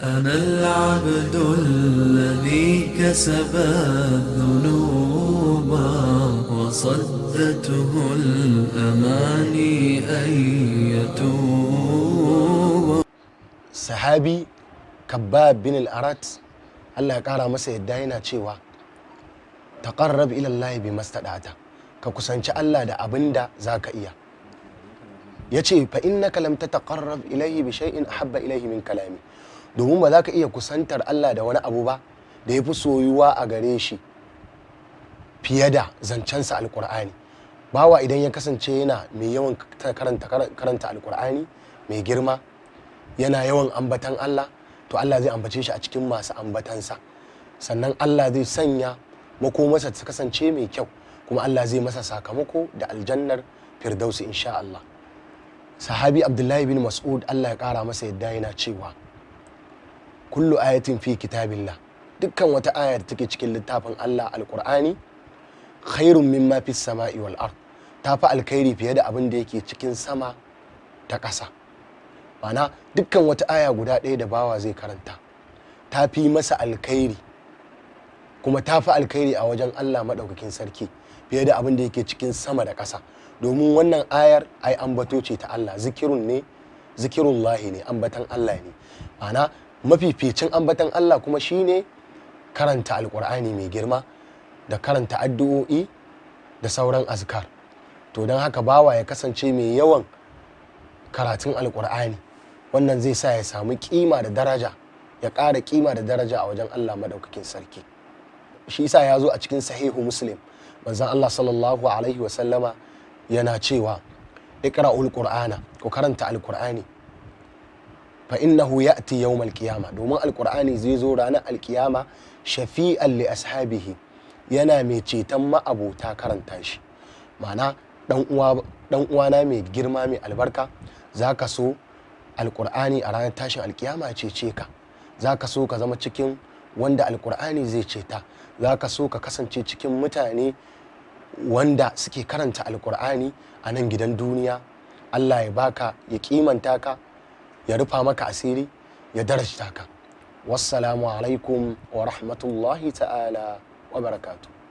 أنا العبد الذي كسب الذنوب وصدته الأماني أن يتوب. Sahabi Kabbab bin al-Arat, Allah ya kara masa yadda yana cewa taqarrab ila Allah bi mastada'ata, ka kusanci Allah da abinda zaka iya. Yace fa innaka lam tataqarrab ilayhi bi shay'in ahabba ilayhi min kalami, domin ba za ka iya kusantar Allah da wani abu ba da yafi soyuwa a gare shi fiye da zancensa alqur'ani. Bawa idan ya kasance yana mai yawan karanta alqur'ani mai girma, yana yawan ambatan Allah, to Allah zai ambace shi a cikin masu ambatansa, sannan Allah zai sanya makomarsa ta kasance mai kyau, kuma Allah zai masa sakamako da aljannar firdausi insha Allah. Sahabi Abdullahi bin Mas'ud, Allah ya kara masa yadda yana cewa kullu ayatin fi kitabillah, dukkan wata aya da take cikin littafin Allah alqur'ani khairun mimma fis sama'i wal ard, ta fi alkhairi fiye da abin da yake cikin sama ta ƙasa. Ma'ana dukkan wata aya guda ɗaya da bawa zai karanta ta fi masa alkhairi, kuma ta fi alkhairi a wajen Allah maɗaukakin sarki fiye da abin da yake cikin sama da ƙasa, domin wannan ayar ai ambato ce ta Allah, zikirullahi ne, ambatan Allah ne. Ma'ana mafificin ambatan Allah kuma shine karanta alƙur'ani mai girma da karanta addu'o'i da sauran azkar. To don haka bawa ya kasance mai yawan karatun alƙur'ani, wannan zai sa ya samu kima da daraja, ya ƙara kima da daraja a wajen Allah madaukakin sarki. Shi yasa ya zo a cikin sahihu Muslim, manzon Allah sallallahu alaihi wasallama yana cewa iqra'ul qur'ana, ku karanta alqur'ani, fa innahu ya'ti yawmal qiyama, domin alqur'ani zai zo ranar alqiyama shafi'an li ashabihi, yana mai ceton ma'abota karanta shi. Ma'ana dan uwana mai girma mai albarka, zaka so alƙur'ani a ranar tashin alkiyama ya cece ka, za ka so ka zama cikin wanda alƙur'ani zai ceta, za ka so ka kasance cikin mutane wanda suke karanta alƙur'ani a nan gidan duniya. Allah ya baka, ya kimanta ka, ya rufa maka asiri, ya darajta ka. Wassalamu alaikum wa rahmatullahi ta'ala wa barakatuh.